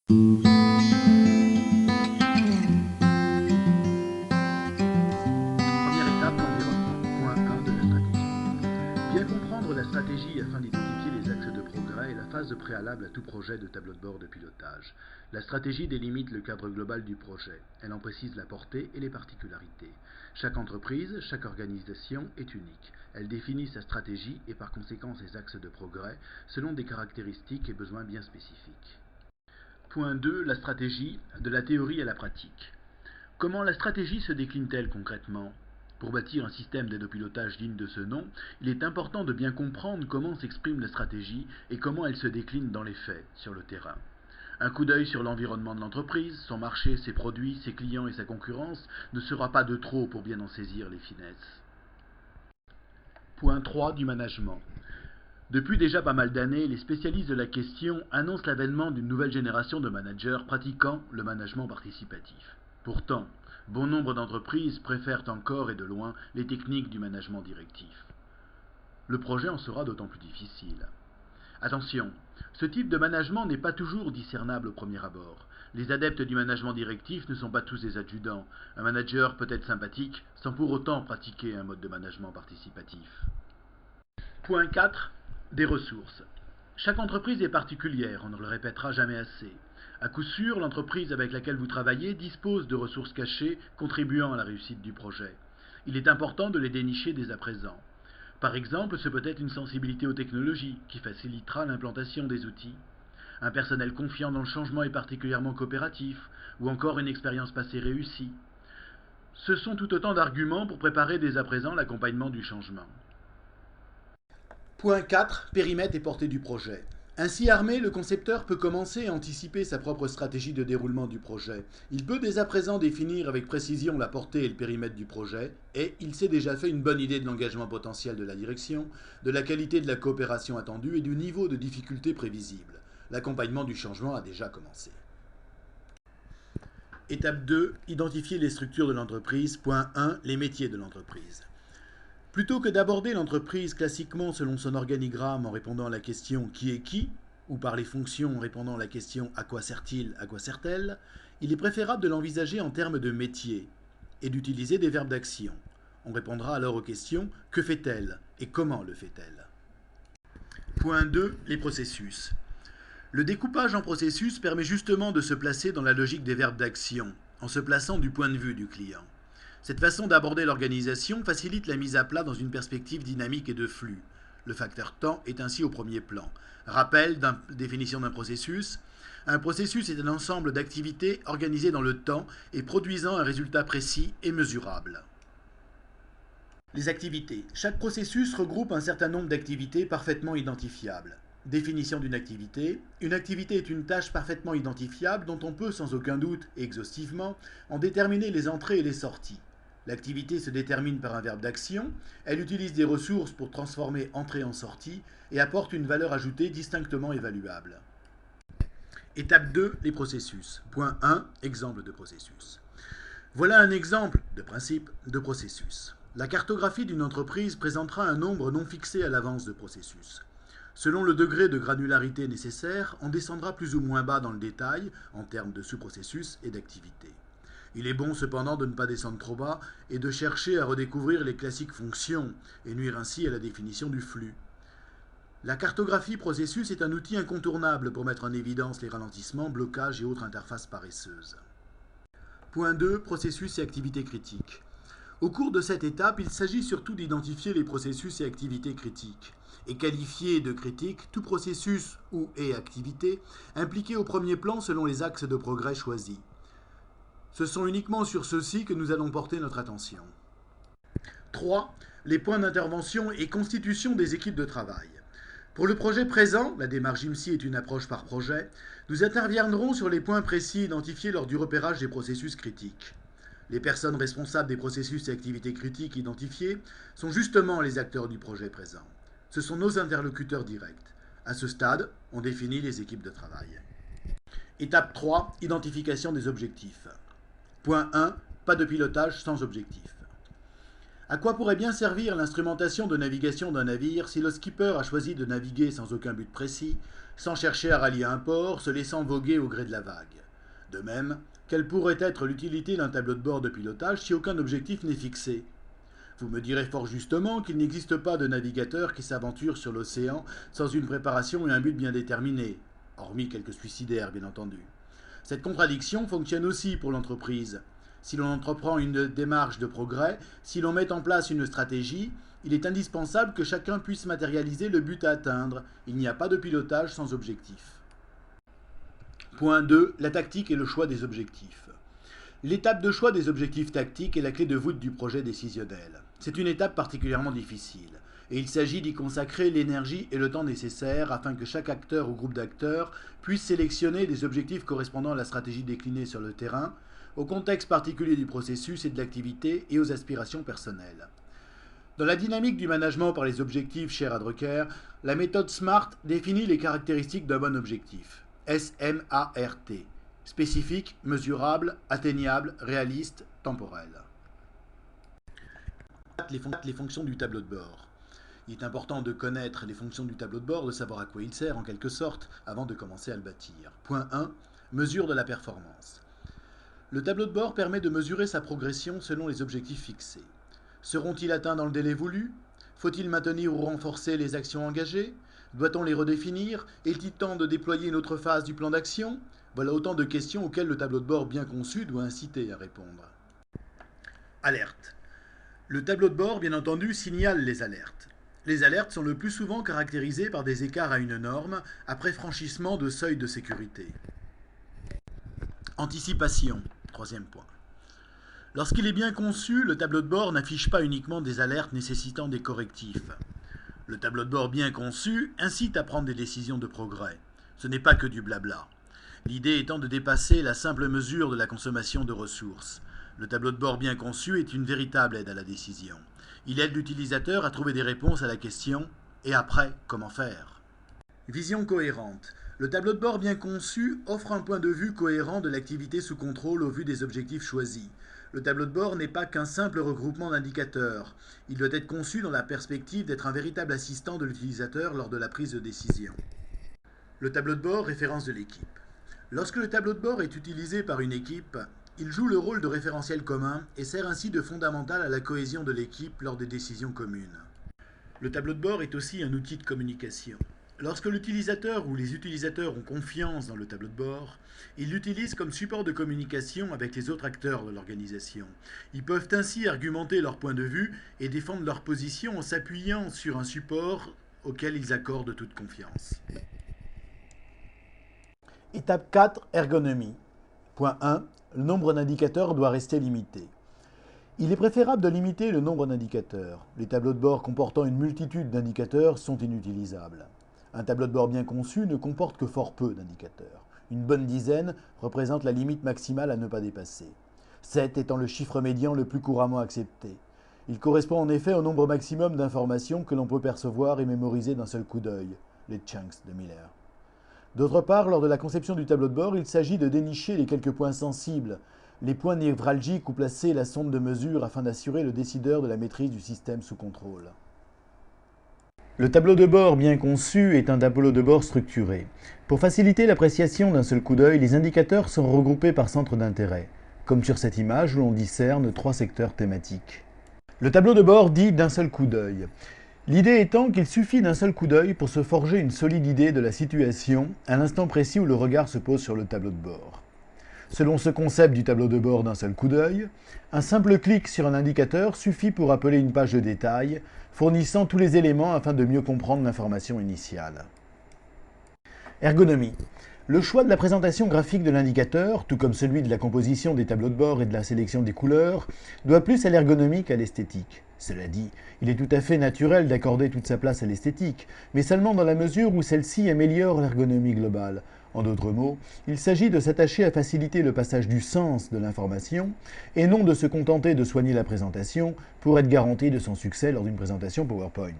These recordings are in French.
Première étape, l'environnement. Point 1 de la stratégie. Bien comprendre la stratégie afin d'identifier les axes de progrès est la phase préalable à tout projet de tableau de bord de pilotage. La stratégie délimite le cadre global du projet. Elle en précise la portée et les particularités. Chaque entreprise, chaque organisation est unique. Elle définit sa stratégie et par conséquent ses axes de progrès selon des caractéristiques et besoins bien spécifiques. Point 2. La stratégie, de la théorie à la pratique. Comment la stratégie se décline-t-elle concrètement? Pour bâtir un système d'aide au pilotage digne de ce nom, il est important de bien comprendre comment s'exprime la stratégie et comment elle se décline dans les faits, sur le terrain. Un coup d'œil sur l'environnement de l'entreprise, son marché, ses produits, ses clients et sa concurrence ne sera pas de trop pour bien en saisir les finesses. Point 3 du management. Depuis déjà pas mal d'années, les spécialistes de la question annoncent l'avènement d'une nouvelle génération de managers pratiquant le management participatif. Pourtant, bon nombre d'entreprises préfèrent encore et de loin les techniques du management directif. Le projet en sera d'autant plus difficile. Attention, ce type de management n'est pas toujours discernable au premier abord. Les adeptes du management directif ne sont pas tous des adjudants. Un manager peut être sympathique sans pour autant pratiquer un mode de management participatif. Point 4. Des ressources. Chaque entreprise est particulière, on ne le répétera jamais assez. À coup sûr, l'entreprise avec laquelle vous travaillez dispose de ressources cachées contribuant à la réussite du projet. Il est important de les dénicher dès à présent. Par exemple, ce peut être une sensibilité aux technologies qui facilitera l'implantation des outils, un personnel confiant dans le changement et particulièrement coopératif, ou encore une expérience passée réussie. Ce sont tout autant d'arguments pour préparer dès à présent l'accompagnement du changement. Point 4. Périmètre et portée du projet. Ainsi armé, le concepteur peut commencer à anticiper sa propre stratégie de déroulement du projet. Il peut dès à présent définir avec précision la portée et le périmètre du projet, et il s'est déjà fait une bonne idée de l'engagement potentiel de la direction, de la qualité de la coopération attendue et du niveau de difficulté prévisible. L'accompagnement du changement a déjà commencé. Étape 2. Identifier les structures de l'entreprise. Point 1. Les métiers de l'entreprise. Plutôt que d'aborder l'entreprise classiquement selon son organigramme en répondant à la question qui est qui, ou par les fonctions en répondant à la question à quoi sert-il, à quoi sert-elle, il est préférable de l'envisager en termes de métier et d'utiliser des verbes d'action. On répondra alors aux questions que fait-elle et comment le fait-elle. Point 2. Les processus. Le découpage en processus permet justement de se placer dans la logique des verbes d'action, en se plaçant du point de vue du client. Cette façon d'aborder l'organisation facilite la mise à plat dans une perspective dynamique et de flux. Le facteur temps est ainsi au premier plan. Rappel, définition d'un processus. Un processus est un ensemble d'activités organisées dans le temps et produisant un résultat précis et mesurable. Les activités. Chaque processus regroupe un certain nombre d'activités parfaitement identifiables. Définition d'une activité. Une activité est une tâche parfaitement identifiable dont on peut sans aucun doute et exhaustivement en déterminer les entrées et les sorties. L'activité se détermine par un verbe d'action, elle utilise des ressources pour transformer entrée en sortie et apporte une valeur ajoutée distinctement évaluable. Étape 2, les processus. Point 1, exemple de processus. Voilà un exemple de principe de processus. La cartographie d'une entreprise présentera un nombre non fixé à l'avance de processus. Selon le degré de granularité nécessaire, on descendra plus ou moins bas dans le détail en termes de sous-processus et d'activités. Il est bon cependant de ne pas descendre trop bas et de chercher à redécouvrir les classiques fonctions et nuire ainsi à la définition du flux. La cartographie processus est un outil incontournable pour mettre en évidence les ralentissements, blocages et autres interfaces paresseuses. Point 2. Processus et activités critiques. Au cours de cette étape, il s'agit surtout d'identifier les processus et activités critiques et qualifier de critique tout processus ou et activité impliqué au premier plan selon les axes de progrès choisis. Ce sont uniquement sur ceux-ci que nous allons porter notre attention. 3. Les points d'intervention et constitution des équipes de travail. Pour le projet présent, la démarche IMSI est une approche par projet, nous interviendrons sur les points précis identifiés lors du repérage des processus critiques. Les personnes responsables des processus et activités critiques identifiés sont justement les acteurs du projet présent. Ce sont nos interlocuteurs directs. À ce stade, on définit les équipes de travail. Étape 3, identification des objectifs. Point 1, pas de pilotage sans objectif. À quoi pourrait bien servir l'instrumentation de navigation d'un navire si le skipper a choisi de naviguer sans aucun but précis, sans chercher à rallier un port, se laissant voguer au gré de la vague? De même, quelle pourrait être l'utilité d'un tableau de bord de pilotage si aucun objectif n'est fixé? Vous me direz fort justement qu'il n'existe pas de navigateur qui s'aventure sur l'océan sans une préparation et un but bien déterminés, hormis quelques suicidaires bien entendu. Cette contradiction fonctionne aussi pour l'entreprise. Si l'on entreprend une démarche de progrès, si l'on met en place une stratégie, il est indispensable que chacun puisse matérialiser le but à atteindre. Il n'y a pas de pilotage sans objectif. Point 2. La tactique et le choix des objectifs. L'étape de choix des objectifs tactiques est la clé de voûte du projet décisionnel. C'est une étape particulièrement difficile, et il s'agit d'y consacrer l'énergie et le temps nécessaires afin que chaque acteur ou groupe d'acteurs puisse sélectionner des objectifs correspondant à la stratégie déclinée sur le terrain, au contexte particulier du processus et de l'activité et aux aspirations personnelles. Dans la dynamique du management par les objectifs chers à Drucker, la méthode SMART définit les caractéristiques d'un bon objectif. S-M-A-R-T. Spécifique, mesurable, atteignable, réaliste, temporel. Les fonctions du tableau de bord. Il est important de connaître les fonctions du tableau de bord, de savoir à quoi il sert en quelque sorte, avant de commencer à le bâtir. Point 1. Mesure de la performance. Le tableau de bord permet de mesurer sa progression selon les objectifs fixés. Seront-ils atteints dans le délai voulu? Faut-il maintenir ou renforcer les actions engagées? Doit-on les redéfinir? Est-il temps de déployer une autre phase du plan d'action? Voilà autant de questions auxquelles le tableau de bord bien conçu doit inciter à répondre. Alerte. Le tableau de bord, bien entendu, signale les alertes. Les alertes sont le plus souvent caractérisées par des écarts à une norme après franchissement de seuil de sécurité. Anticipation. Troisième point. Lorsqu'il est bien conçu, le tableau de bord n'affiche pas uniquement des alertes nécessitant des correctifs. Le tableau de bord bien conçu incite à prendre des décisions de progrès. Ce n'est pas que du blabla. L'idée étant de dépasser la simple mesure de la consommation de ressources. Le tableau de bord bien conçu est une véritable aide à la décision. Il aide l'utilisateur à trouver des réponses à la question « Et après, comment faire ?» Vision cohérente. Le tableau de bord bien conçu offre un point de vue cohérent de l'activité sous contrôle au vu des objectifs choisis. Le tableau de bord n'est pas qu'un simple regroupement d'indicateurs. Il doit être conçu dans la perspective d'être un véritable assistant de l'utilisateur lors de la prise de décision. Le tableau de bord, référence de l'équipe. Lorsque le tableau de bord est utilisé par une équipe, il joue le rôle de référentiel commun et sert ainsi de fondamental à la cohésion de l'équipe lors des décisions communes. Le tableau de bord est aussi un outil de communication. Lorsque l'utilisateur ou les utilisateurs ont confiance dans le tableau de bord, ils l'utilisent comme support de communication avec les autres acteurs de l'organisation. Ils peuvent ainsi argumenter leur point de vue et défendre leur position en s'appuyant sur un support auquel ils accordent toute confiance. Étape 4, ergonomie. Point 1. Le nombre d'indicateurs doit rester limité. Il est préférable de limiter le nombre d'indicateurs. Les tableaux de bord comportant une multitude d'indicateurs sont inutilisables. Un tableau de bord bien conçu ne comporte que fort peu d'indicateurs. Une bonne dizaine représente la limite maximale à ne pas dépasser. 7 étant le chiffre médian le plus couramment accepté. Il correspond en effet au nombre maximum d'informations que l'on peut percevoir et mémoriser d'un seul coup d'œil, les chunks de Miller. D'autre part, lors de la conception du tableau de bord, il s'agit de dénicher les quelques points sensibles, les points névralgiques où placer la sonde de mesure afin d'assurer le décideur de la maîtrise du système sous contrôle. Le tableau de bord bien conçu est un tableau de bord structuré. Pour faciliter l'appréciation d'un seul coup d'œil, les indicateurs sont regroupés par centre d'intérêt, comme sur cette image où l'on discerne 3 secteurs thématiques. Le tableau de bord dit d'un seul coup d'œil. L'idée étant qu'il suffit d'un seul coup d'œil pour se forger une solide idée de la situation à l'instant précis où le regard se pose sur le tableau de bord. Selon ce concept du tableau de bord d'un seul coup d'œil, un simple clic sur un indicateur suffit pour appeler une page de détail, fournissant tous les éléments afin de mieux comprendre l'information initiale. Ergonomie. Le choix de la présentation graphique de l'indicateur, tout comme celui de la composition des tableaux de bord et de la sélection des couleurs, doit plus à l'ergonomie qu'à l'esthétique. Cela dit, il est tout à fait naturel d'accorder toute sa place à l'esthétique, mais seulement dans la mesure où celle-ci améliore l'ergonomie globale. En d'autres mots, il s'agit de s'attacher à faciliter le passage du sens de l'information, et non de se contenter de soigner la présentation pour être garanti de son succès lors d'une présentation PowerPoint.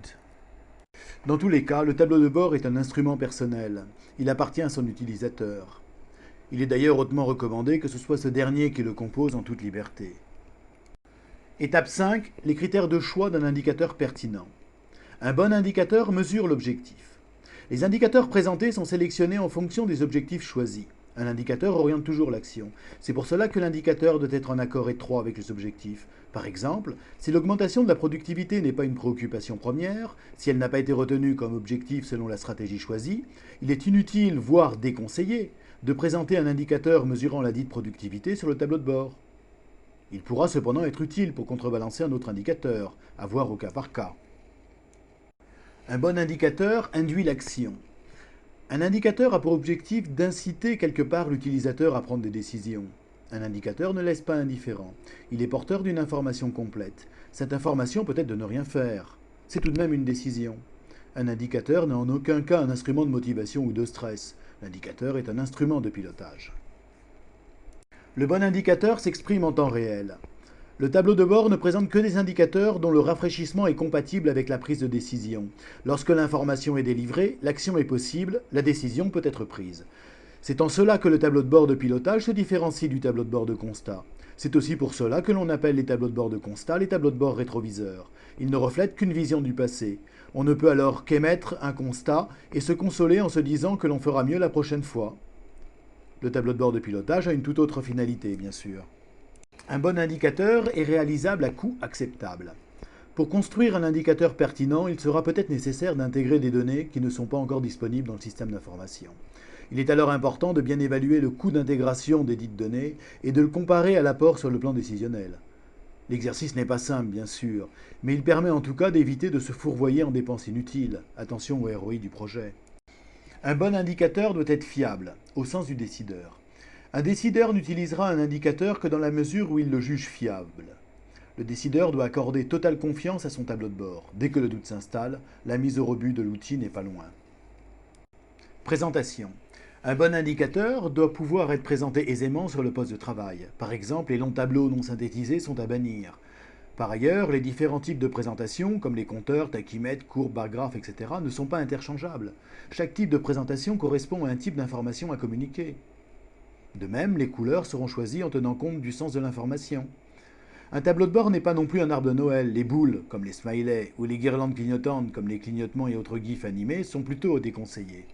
Dans tous les cas, le tableau de bord est un instrument personnel. Il appartient à son utilisateur. Il est d'ailleurs hautement recommandé que ce soit ce dernier qui le compose en toute liberté. Étape 5. Les critères de choix d'un indicateur pertinent. Un bon indicateur mesure l'objectif. Les indicateurs présentés sont sélectionnés en fonction des objectifs choisis. Un indicateur oriente toujours l'action. C'est pour cela que l'indicateur doit être en accord étroit avec les objectifs. Par exemple, si l'augmentation de la productivité n'est pas une préoccupation première, si elle n'a pas été retenue comme objectif selon la stratégie choisie, il est inutile, voire déconseillé, de présenter un indicateur mesurant la dite productivité sur le tableau de bord. Il pourra cependant être utile pour contrebalancer un autre indicateur, à voir au cas par cas. Un bon indicateur induit l'action. Un indicateur a pour objectif d'inciter quelque part l'utilisateur à prendre des décisions. Un indicateur ne laisse pas indifférent. Il est porteur d'une information complète. Cette information peut être de ne rien faire. C'est tout de même une décision. Un indicateur n'est en aucun cas un instrument de motivation ou de stress. L'indicateur est un instrument de pilotage. Le bon indicateur s'exprime en temps réel. Le tableau de bord ne présente que des indicateurs dont le rafraîchissement est compatible avec la prise de décision. Lorsque l'information est délivrée, l'action est possible, la décision peut être prise. C'est en cela que le tableau de bord de pilotage se différencie du tableau de bord de constat. C'est aussi pour cela que l'on appelle les tableaux de bord de constat les tableaux de bord rétroviseurs. Ils ne reflètent qu'une vision du passé. On ne peut alors qu'émettre un constat et se consoler en se disant que l'on fera mieux la prochaine fois. Le tableau de bord de pilotage a une toute autre finalité, bien sûr. Un bon indicateur est réalisable à coût acceptable. Pour construire un indicateur pertinent, il sera peut-être nécessaire d'intégrer des données qui ne sont pas encore disponibles dans le système d'information. Il est alors important de bien évaluer le coût d'intégration des dites données et de le comparer à l'apport sur le plan décisionnel. L'exercice n'est pas simple, bien sûr, mais il permet en tout cas d'éviter de se fourvoyer en dépenses inutiles. Attention au ROI du projet. Un bon indicateur doit être fiable, au sens du décideur. Un décideur n'utilisera un indicateur que dans la mesure où il le juge fiable. Le décideur doit accorder totale confiance à son tableau de bord. Dès que le doute s'installe, la mise au rebut de l'outil n'est pas loin. Présentation. Un bon indicateur doit pouvoir être présenté aisément sur le poste de travail. Par exemple, les longs tableaux non synthétisés sont à bannir. Par ailleurs, les différents types de présentation, comme les compteurs, tachymètres, courbes, barres graphes, etc., ne sont pas interchangeables. Chaque type de présentation correspond à un type d'information à communiquer. De même, les couleurs seront choisies en tenant compte du sens de l'information. Un tableau de bord n'est pas non plus un arbre de Noël. Les boules, comme les smileys, ou les guirlandes clignotantes, comme les clignotements et autres gifs animés, sont plutôt déconseillés.